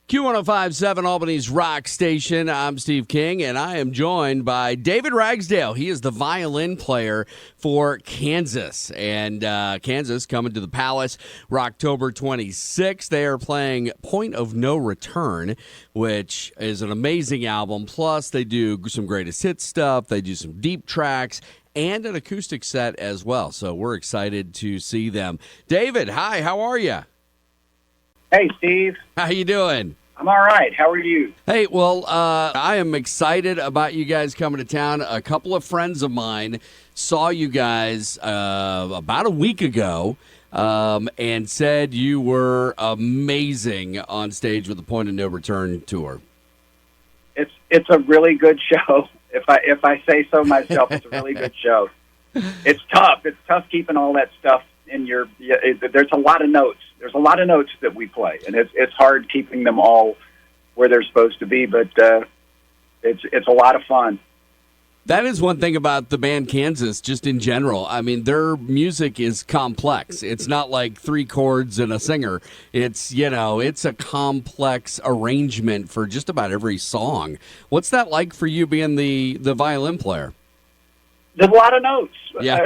Q1057 Albany's Rock Station. I'm Steve King, and I am joined by David Ragsdale. He is the violin player for Kansas. And Kansas coming to the Palace for October 26th. They are playing Point of No Return, which is an amazing album. Plus, they do some greatest hits stuff. They do some deep tracks and an acoustic set as well. So we're excited to see them. David, hi, how are you? Hey, Steve. How you doing? I'm all right. How are you? Hey, well, I am excited about you guys coming to town. A couple of friends of mine saw you guys about a week ago and said you were amazing on stage with the Point of No Return tour. It's a really good show. If I say so myself, it's a really good show. It's tough. It's tough keeping all that stuff in your. There's a lot of notes. There's a lot of notes that we play, and it's hard keeping them all where they're supposed to be, but it's a lot of fun. That is one thing about the band Kansas, just in general. I mean, their music is complex. It's not like three chords and a singer. It's a complex arrangement for just about every song. What's that like for you being the violin player? There's a lot of notes. Yeah.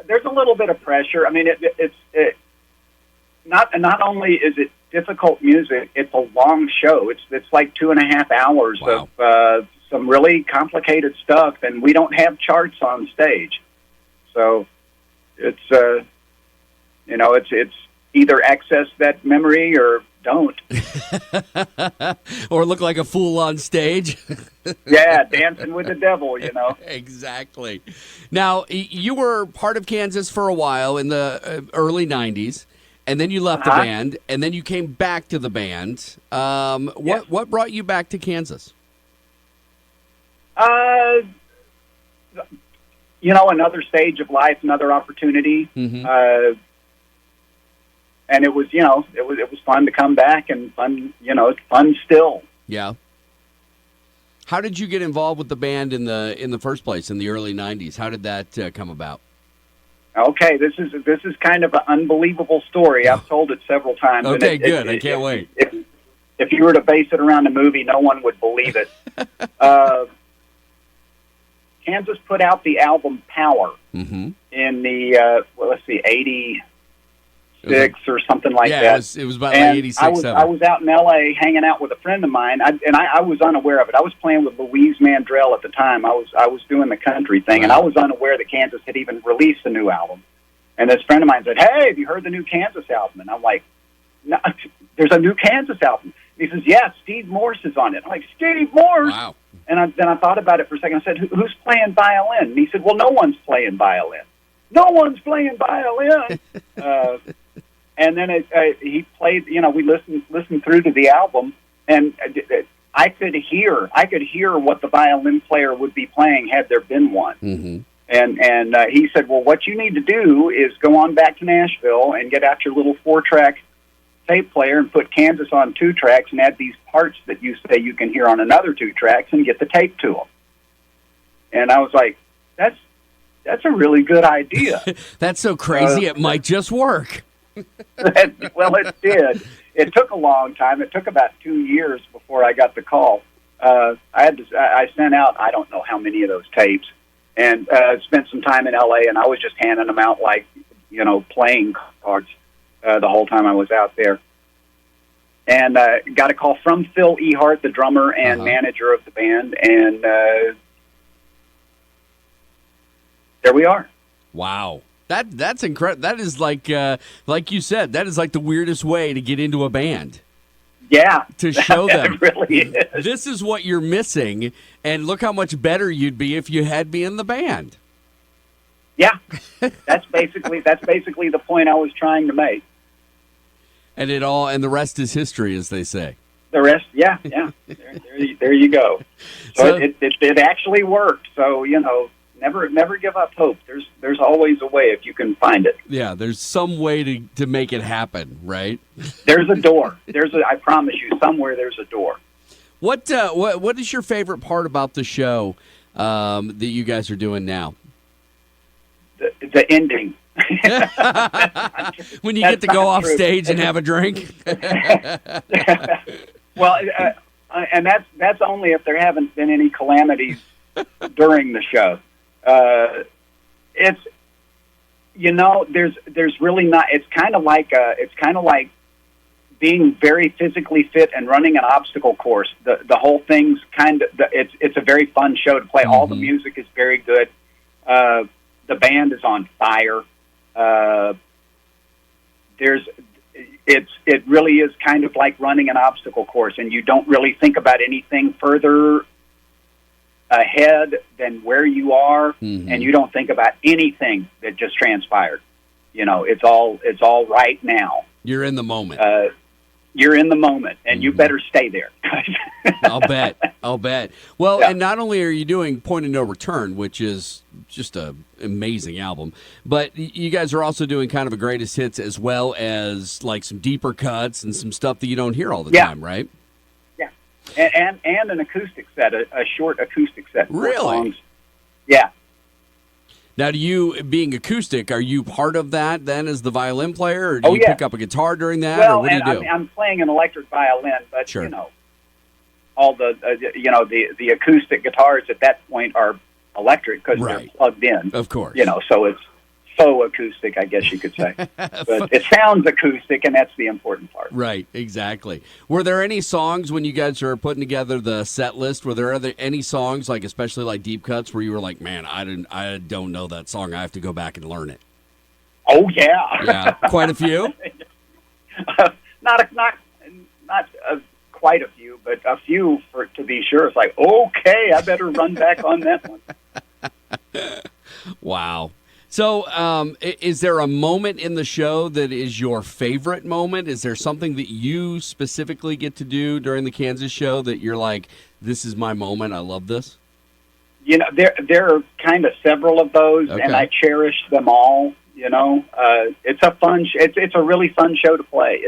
There's a little bit of pressure. I mean, it's not only is it difficult music, it's a long show. It's like 2.5 hours Wow. of some really complicated stuff, and we don't have charts on stage, so it's it's either access that memory or don't. Or look like a fool on stage. Yeah, dancing with the devil, Exactly. Now, you were part of Kansas for a while in the early 90s, and then you left the band, and then you came back to the band. What brought you back to Kansas? Another stage of life, another opportunity. Mm-hmm. And it was, it was fun to come back, and fun, it's fun still. Yeah. How did you get involved with the band in the first place in the early 90s? How did that come about? Okay, this is kind of an unbelievable story. I've told it several times. Okay, good. I can't wait. If you were to base it around a movie, no one would believe it. Kansas put out the album Power in the 86 or something like that. Yeah, it was about 86, I was out in L.A. hanging out with a friend of mine, and I was unaware of it. I was playing with Louise Mandrell at the time. I was doing the country thing, and I was unaware that Kansas had even released a new album. And this friend of mine said, "Hey, have you heard the new Kansas album?" And I'm like, "No, there's a new Kansas album." And he says, "Yeah, Steve Morse is on it." I'm like, "Steve Morse?" Wow. And then I thought about it for a second. I said, "Who's playing violin?" And he said, "Well, no one's playing violin. No one's playing violin." And then he played. We listened through to the album, and I could hear what the violin player would be playing had there been one. Mm-hmm. And he said, "Well, what you need to do is go on back to Nashville and get out your little 4-track tape player and put Kansas on 2 tracks and add these parts that you say you can hear on another 2 tracks and get the tape to them." And I was like, "That's a really good idea." That's so crazy. It might just work. Well, it did. It took a long time. It took about 2 years before I got the call. I sent out, I don't know how many of those tapes, and spent some time in L.A., and I was just handing them out like, playing cards the whole time I was out there. And got a call from Phil Ehart, the drummer and manager of the band, and there we are. Wow. That's incredible. That is like you said, that is like the weirdest way to get into a band. Yeah. To show them. It really is. This is what you're missing, and look how much better you'd be if you had me in the band. Yeah. That's basically the point I was trying to make. And the rest is history, as they say. The rest, yeah. There you go. So it actually worked. So, never give up hope. There's always a way if you can find it. Yeah, there's some way to make it happen, right? There's a door. I promise you, somewhere there's a door. What is your favorite part about the show that you guys are doing now? The ending. When you get to go off stage and have a drink. Well, and that's only if there haven't been any calamities during the show. It's, there's really not. It's kind of like being very physically fit and running an obstacle course. The whole thing's it's a very fun show to play. All the music is very good. The band is on fire. It really is kind of like running an obstacle course, and you don't really think about anything further ahead than where you are, and you don't think about anything that just transpired. It's all right now. You're in the moment. You're in the moment, and you better stay there. I'll bet. Well, and not only are you doing Point of No Return, which is just an amazing album, but you guys are also doing kind of a greatest hits as well as like some deeper cuts and some stuff that you don't hear all the time, right? Yeah, and an acoustic set, a short acoustic set. Really? Songs. Yeah. Now, being acoustic, are you part of that then as the violin player, or do you pick up a guitar during that, or what do you do? I'm playing an electric violin, but sure. All the acoustic guitars at that point are electric because they're plugged in. Of course. So it's so acoustic, I guess you could say. But it sounds acoustic, and that's the important part. Right, exactly. Were there any songs when you guys are putting together the set list? Were there any songs, like especially like deep cuts, where you were like, "Man, I don't know that song. I have to go back and learn it." Oh yeah, yeah, quite a few. Not quite a few, but a few to be sure. It's like, okay, I better run back on that one. Wow. So, is there a moment in the show that is your favorite moment? Is there something that you specifically get to do during the Kansas show that you're like, this is my moment, I love this? There are kind of several of those, and I cherish them all. It's a fun. It's a really fun show to play.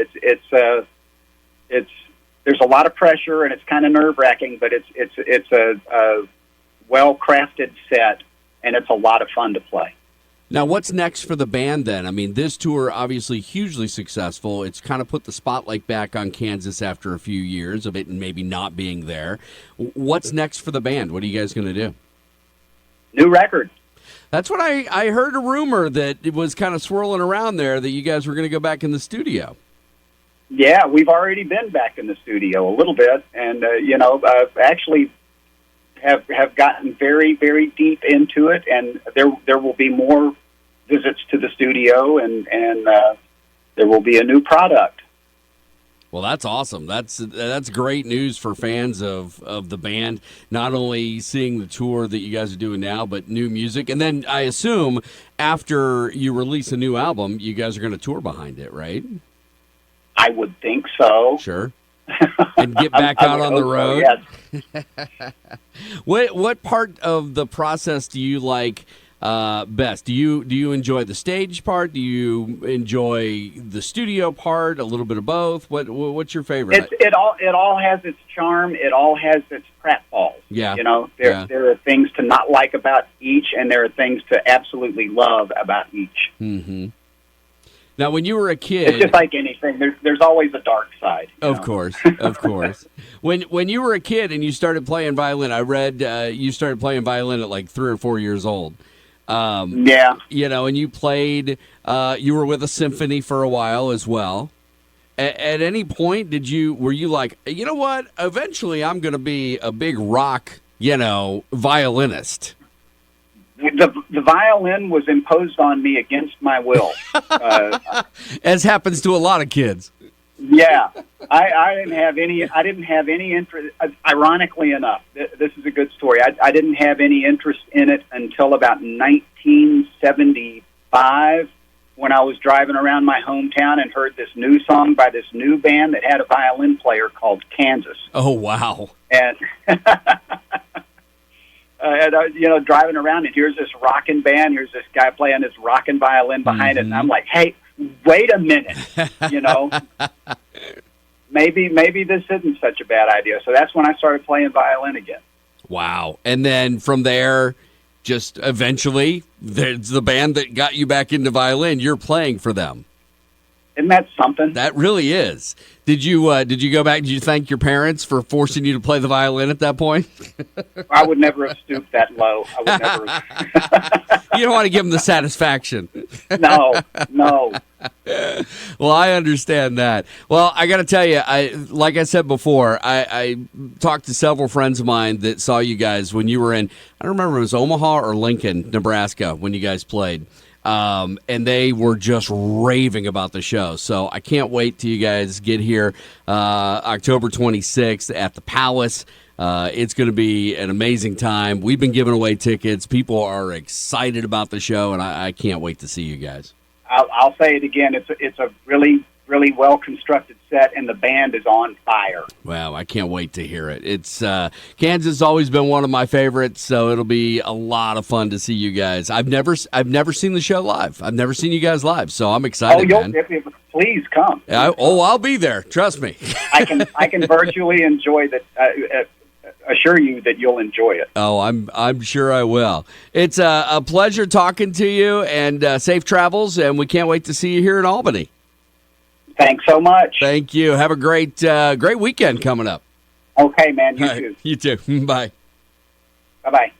There's a lot of pressure, and it's kind of nerve-wracking, but it's a well-crafted set, and it's a lot of fun to play. Now, what's next for the band then? I mean, this tour obviously hugely successful. It's kind of put the spotlight back on Kansas after a few years of it and maybe not being there. What's next for the band? What are you guys going to do? New record. That's what I heard a rumor that it was kind of swirling around there that you guys were going to go back in the studio. Yeah, we've already been back in the studio a little bit, and actually have gotten very, very deep into it, and there will be more visits to the studio, and there will be a new product. Well, that's awesome. That's great news for fans of the band, not only seeing the tour that you guys are doing now, but new music. And then I assume after you release a new album, you guys are going to tour behind it, right? I would think so. Sure. And get back out on the road. So, yes. What part of the process do you like best? Do you enjoy the stage part? Do you enjoy the studio part? A little bit of both. What's your favorite? It all has its charm. It all has its pratfalls. Yeah. There are things to not like about each, and there are things to absolutely love about each. Mm-hmm. Now, when you were a kid, it's just like anything. There's always a dark side. Of course. When you were a kid and you started playing violin, I read you started playing violin at like 3 or 4 years old. Yeah. And you played. You were with a symphony for a while as well. At any point, were you like, you know what? Eventually, I'm going to be a big rock, violinist. The violin was imposed on me against my will, as happens to a lot of kids. Yeah, I didn't have any. I didn't have any interest. Ironically enough, this is a good story. I didn't have any interest in it until about 1975, when I was driving around my hometown and heard this new song by this new band that had a violin player called Kansas. Oh wow! And driving around, and here's this rockin' band. Here's this guy playing this rockin' violin behind it, and I'm like, hey, wait a minute, maybe this isn't such a bad idea. So that's when I started playing violin again. Wow! And then from there, just eventually, there's the band that got you back into violin. You're playing for them. Isn't that something? That really is. Did you go back? Did you thank your parents for forcing you to play the violin at that point? I would never have stooped that low. I would never. You don't want to give them the satisfaction. No. Well, I understand that. Well, I got to tell you, like I said before, I talked to several friends of mine that saw you guys when you were in, I don't remember if it was Omaha or Lincoln, Nebraska, when you guys played. And they were just raving about the show. So I can't wait till you guys get here October 26th at the Palace. It's going to be an amazing time. We've been giving away tickets. People are excited about the show, and I can't wait to see you guys. I'll say it again. It's a really, really well-constructed set, and the band is on fire. Wow, I can't wait to hear it. It's Kansas has always been one of my favorites, so it'll be a lot of fun to see you guys. I've never seen the show live. I've never seen you guys live, so I'm excited, man. Please come. I'll be there. Trust me. I can virtually enjoy that. Assure you that you'll enjoy it. Oh, I'm sure I will. It's a pleasure talking to you, and safe travels, and we can't wait to see you here in Albany. Thanks so much. Thank you. Have a great weekend coming up. Okay, man. You too. You too. Bye. Bye-bye.